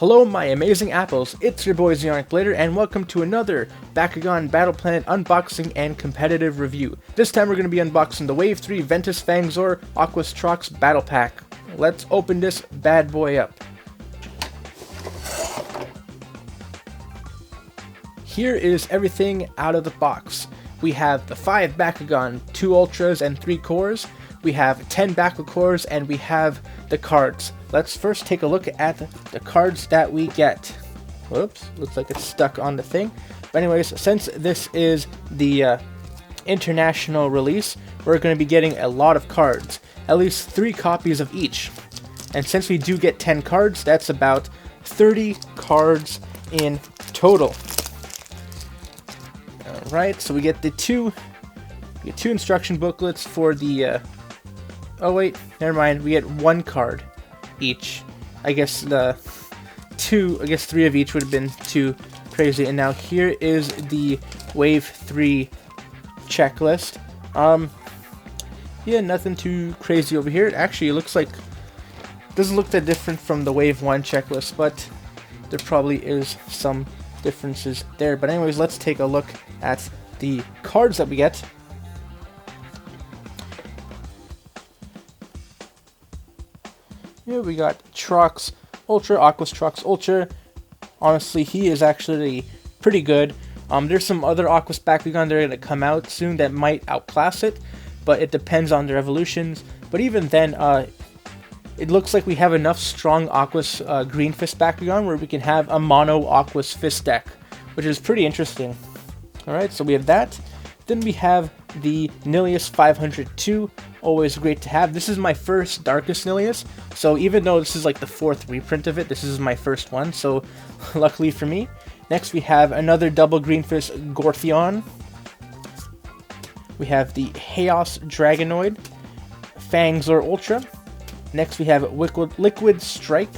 Hello my amazing apples, it's your boy Zionic Blader and welcome to another Bakugan Battle Planet unboxing and competitive review. This time we're going to be unboxing the Wave 3 Ventus Fangzor Aquos Trox Battle Pack. Let's open this bad boy up. Here is everything out of the box. We have the 5 Bakugan, 2 Ultras and 3 Cores. We have 10 Baku Cores and we have the cards. Let's first take a look at the cards that we get. Whoops, looks like it's stuck on the thing. But anyways, since this is the international release, we're going to be getting a lot of cards. At least 3 copies of each. And since we do get 10 cards, that's about 30 cards in total. Alright, so we get the two instruction booklets for the oh wait, never mind, we get 1 card each. I guess 3 of each would have been too crazy. And now here is the Wave 3 checklist. Yeah, nothing too crazy over here. Actually, it looks like, doesn't look that different from the Wave 1 checklist, but there probably is some differences there. But anyways, let's take a look at the cards that we get. Here we got Trox Ultra, Aquos Trox Ultra. Honestly, he is actually pretty good. There's some other Aquos Bakugan that are going to come out soon that might outclass it, but it depends on their evolutions. But even then, it looks like we have enough strong Aquos Green Fist Bakugan where we can have a mono Aquos Fist deck, which is pretty interesting. Alright, so we have that. Then we have the Nillious 502, always great to have. This is my first Darkus Nillious, so even though this is like the 4th reprint of it, this is my first one, so luckily for me. Next we have another double Green Fist Gorthion. We have the Haos Dragonoid, Fangzor Ultra. Next we have Liquid Strike,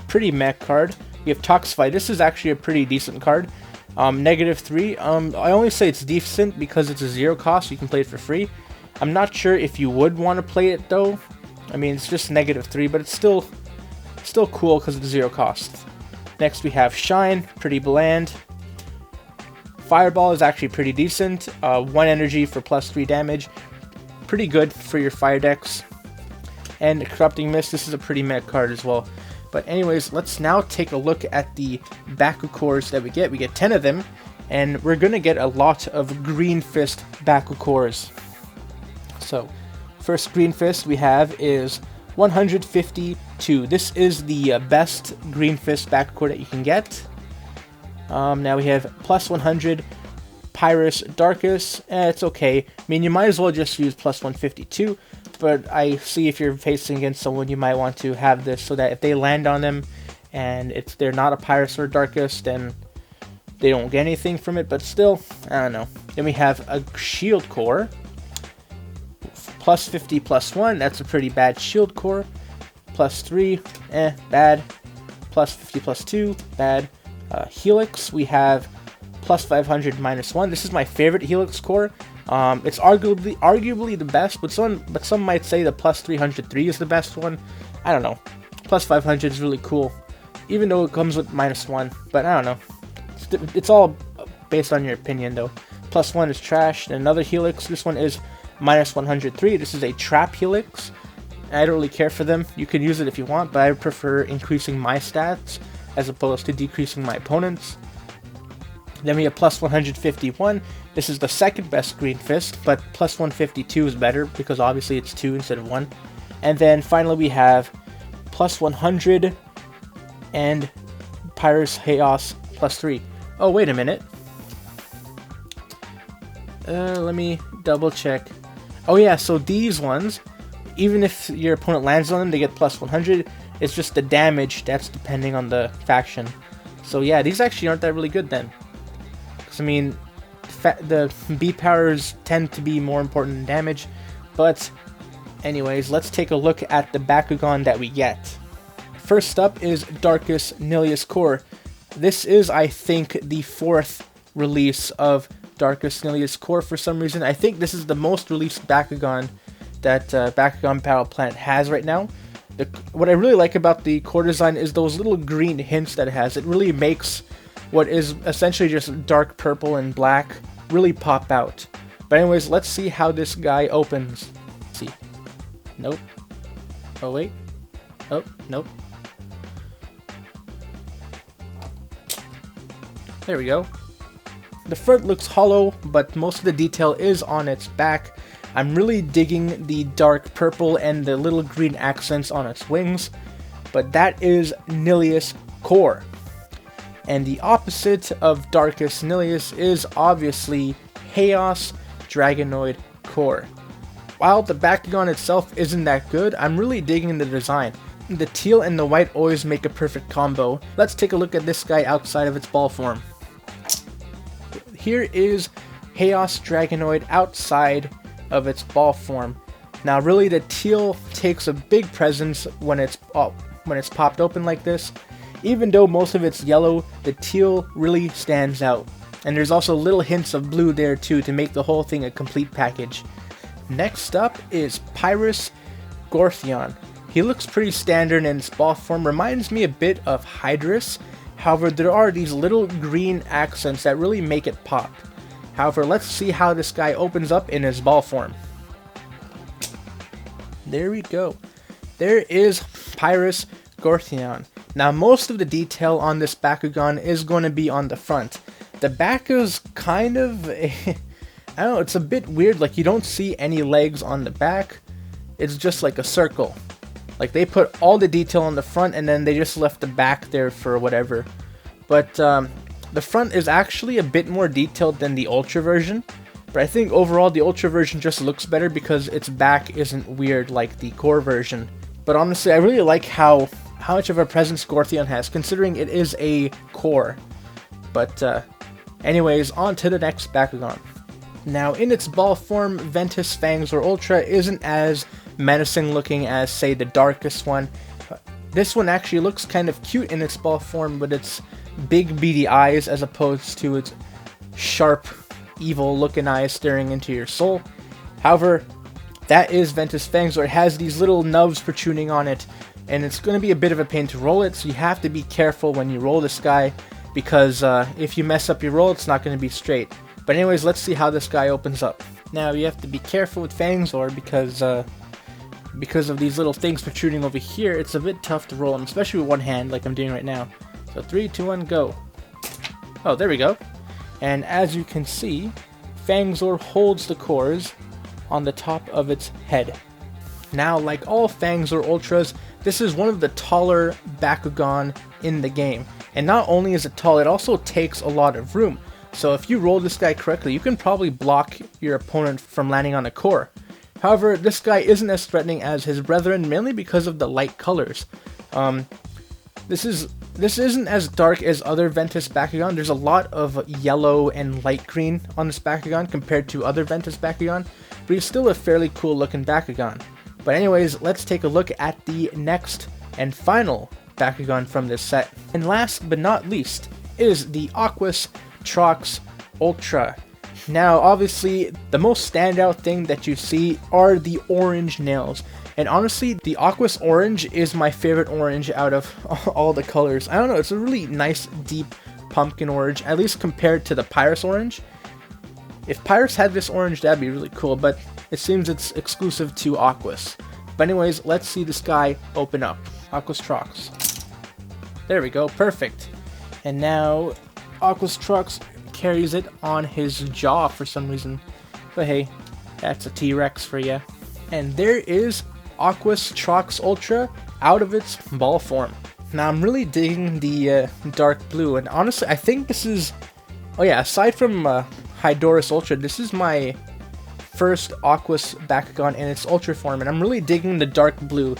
pretty mech card. We have Toxify, this is actually a pretty decent card. -3, I only say it's decent because it's a 0 cost, you can play it for free. I'm not sure if you would want to play it though. I mean, it's just -3, but it's still cool because it's 0 cost. Next we have Shine, pretty bland. Fireball is actually pretty decent, 1 energy for +3 damage, pretty good for your fire decks. And Corrupting Mist, this is a pretty mech card as well. But anyways, let's now take a look at the Baku Cores that we get. We get 10 of them, and we're going to get a lot of Green Fist Baku Cores. So, first Green Fist we have is 152. This is the best Green Fist Baku Core that you can get. Now we have +100 Pyrus Darkus. It's okay. I mean, you might as well just use +152. But I see if you're facing against someone, you might want to have this so that if they land on them and they're not a Pyrus or Darkus, then they don't get anything from it. But still, I don't know. Then we have a Shield Core. +50, +1, that's a pretty bad Shield Core. +3, bad. +50, +2, bad. Helix, we have +500, -1. This is my favorite Helix Core. It's arguably the best, but some might say the +303 is the best one. I don't know. +500 is really cool, even though it comes with -1. But I don't know. It's all based on your opinion, though. +1 is trash. And another Helix. This one is -103. This is a Trap Helix. I don't really care for them. You can use it if you want, but I prefer increasing my stats as opposed to decreasing my opponents. Then we have +151. This is the second best Green Fist, but +152 is better because obviously it's 2 instead of 1. And then finally we have +100 and Pyrus Haos +3. Oh, wait a minute. Let me double check. Oh yeah, so these ones, even if your opponent lands on them, they get +100. It's just the damage that's depending on the faction. So yeah, these actually aren't that really good then. I mean, the B powers tend to be more important than damage, but anyways, let's take a look at the Bakugan that we get. First up is Darkus Nillious Core. This is, I think, the 4th release of Darkus Nillious Core for some reason. I think this is the most released Bakugan that Bakugan Battle Planet has right now. What I really like about the core design is those little green hints that it has. It really makes what is essentially just dark purple and black really pop out. But anyways, let's see how this guy opens. Let's see. Nope. Oh wait. Oh, nope. There we go. The front looks hollow, but most of the detail is on its back. I'm really digging the dark purple and the little green accents on its wings, but that is Nillious core. And the opposite of Darkus Nillious is obviously Haos Dragonoid core. While the Bakugan itself isn't that good, I'm really digging the design. The teal and the white always make a perfect combo. Let's take a look at this guy outside of its ball form. Here is Haos Dragonoid outside of its ball form. Now really the teal takes a big presence when it's popped open like this. Even though most of it's yellow, the teal really stands out. And there's also little hints of blue there too to make the whole thing a complete package. Next up is Pyrus Gorthion. He looks pretty standard in its ball form, reminds me a bit of Hydrus. However, there are these little green accents that really make it pop. However, let's see how this guy opens up in his ball form. There we go. There is Pyrus Gorthion. Now, most of the detail on this Bakugan is going to be on the front. The back is kind of, I don't know, it's a bit weird. Like, you don't see any legs on the back. It's just like a circle. Like, they put all the detail on the front and then they just left the back there for whatever. But, the front is actually a bit more detailed than the Ultra version, but I think overall the Ultra version just looks better because its back isn't weird like the core version. But honestly, I really like how much of a presence Gorthion has, considering it is a core. But anyways, on to the next Bakugan. Now, in its ball form, Ventus Fangzor Ultra isn't as menacing looking as, say, the darkest one. This one actually looks kind of cute in its ball form, but it's big beady eyes as opposed to its sharp, evil looking eyes staring into your soul. However, that is Ventus Fangzor. It has these little nubs protruding on it, and it's going to be a bit of a pain to roll it, so you have to be careful when you roll this guy, because if you mess up your roll, it's not going to be straight. But anyways, let's see how this guy opens up. Now, you have to be careful with Fangzor because of these little things protruding over here. It's a bit tough to roll them, especially with one hand like I'm doing right now. So 3, 2, 1, go. Oh, there we go. And as you can see, Fangzor holds the cores on the top of its head. Now, like all Fangzor Ultras, this is one of the taller Bakugan in the game. And not only is it tall, it also takes a lot of room. So if you roll this guy correctly, you can probably block your opponent from landing on a core. However, this guy isn't as threatening as his brethren, mainly because of the light colors. This isn't as dark as other Ventus Bakugan. There's a lot of yellow and light green on this Bakugan compared to other Ventus Bakugan, but he's still a fairly cool looking Bakugan. But anyways, let's take a look at the next and final Bakugan from this set. And last but not least is the Aquos Trox Ultra. Now, obviously, the most standout thing that you see are the orange nails. And honestly, the Aquos Orange is my favorite orange out of all the colors. I don't know, it's a really nice, deep pumpkin orange, at least compared to the Pyrus Orange. If Pyrus had this orange, that'd be really cool, but it seems it's exclusive to Aquos. But anyways, let's see this guy open up. Aquos Trox. There we go, perfect. And now, Aquos Trox carries it on his jaw for some reason. But hey, that's a T-Rex for ya. And there is Aquos Trox Ultra out of its ball form. Now I'm really digging the dark blue, and honestly I think this is, oh yeah, aside from Hydorus Ultra, this is my first Aquos Bakugan in its Ultra form, and I'm really digging the dark blue.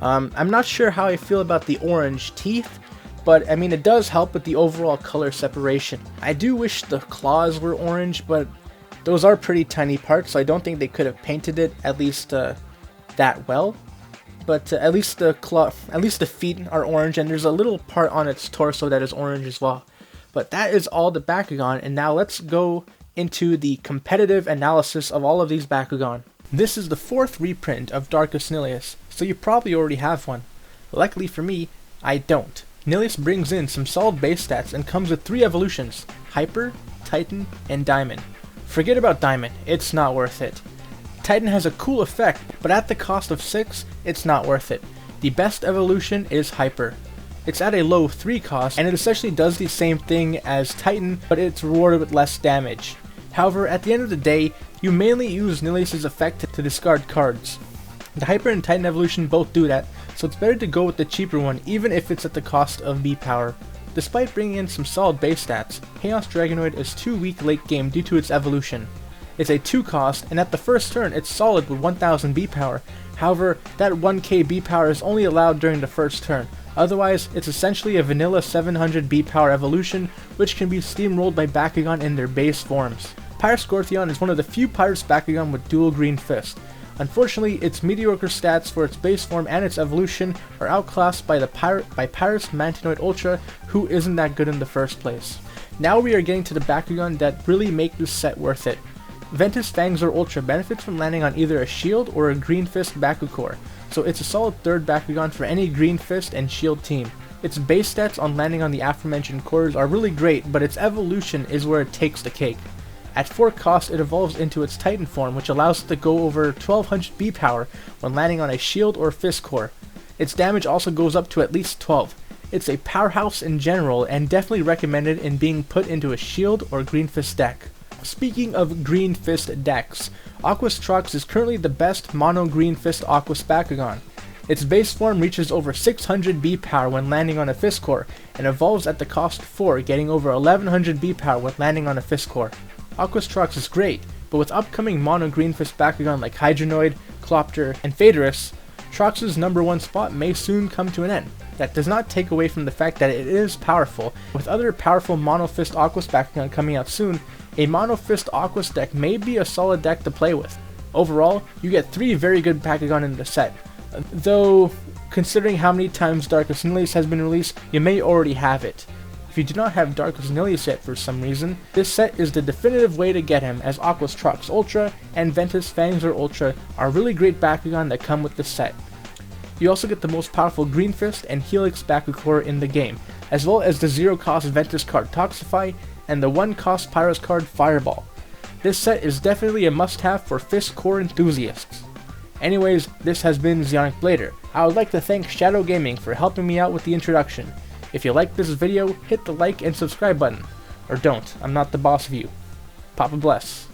I'm not sure how I feel about the orange teeth, but I mean it does help with the overall color separation. I do wish the claws were orange, but those are pretty tiny parts, so I don't think they could have painted it at least that well. But at least the feet are orange, and there's a little part on its torso that is orange as well. But that is all the Bakugan, and now let's go into the competitive analysis of all of these Bakugan. This is the 4th reprint of Darkus Nillious, so you probably already have one. Luckily for me, I don't. Nillious brings in some solid base stats and comes with 3 evolutions: Hyper, Titan, and Diamond. Forget about Diamond, it's not worth it. Titan has a cool effect, but at the cost of 6, it's not worth it. The best evolution is Hyper. It's at a low 3 cost, and it essentially does the same thing as Titan, but it's rewarded with less damage. However, at the end of the day, you mainly use Nillious' effect to discard cards. The Hyper and Titan evolution both do that, so it's better to go with the cheaper one even if it's at the cost of B power. Despite bringing in some solid base stats, Haos Dragonoid is too weak late game due to its evolution. It's a 2 cost, and at the first turn it's solid with 1000 B power. However, that 1k B power is only allowed during the first turn. Otherwise, it's essentially a vanilla 700 B power evolution, which can be steamrolled by Bakugan in their base forms. Pyrus Gorthion is one of the few Pyrus Bakugan with dual green fist. Unfortunately, its mediocre stats for its base form and its evolution are outclassed by Pyrus Mantinoid Ultra, who isn't that good in the first place. Now we are getting to the Bakugan that really make this set worth it. Ventus Fangzor Ultra benefits from landing on either a shield or a green fist Bakucore, so it's a solid third Bakugan for any green fist and shield team. Its base stats on landing on the aforementioned cores are really great, but its evolution is where it takes the cake. At 4 cost, it evolves into its Titan form, which allows it to go over 1200 B power when landing on a shield or fist core. Its damage also goes up to at least 12. It's a powerhouse in general, and definitely recommended in being put into a shield or green fist deck. Speaking of green fist decks, Aquos Trox is currently the best mono green fist Aquos Bakugan. Its base form reaches over 600 B power when landing on a fist core, and evolves at the cost of 4, getting over 1100 B power when landing on a fist core. Aquos Trox is great, but with upcoming mono green fist Bakugan like Hydronoid, Clopter, and Phaedrus, Trox's #1 spot may soon come to an end. That does not take away from the fact that it is powerful. With other powerful mono fist Aquos Bakugan coming out soon, a mono fist Aquos deck may be a solid deck to play with. Overall, you get 3 very good Bakugan in the set, though considering how many times Darkus Nillious has been released, you may already have it. If you do not have Darkus Nillious yet for some reason, this set is the definitive way to get him, as Aquos Trox Ultra and Ventus Fangzor Ultra are really great Bakugan that come with this set. You also get the most powerful Green Fist and Helix Bakucore in the game, as well as the 0 cost Ventus card Toxify and the 1 cost Pyrus card Fireball. This set is definitely a must-have for Fist Core enthusiasts. Anyways, this has been Zionic Blader. I would like to thank Shadow Gaming for helping me out with the introduction. If you liked this video, hit the like and subscribe button. Or don't, I'm not the boss of you. Papa bless.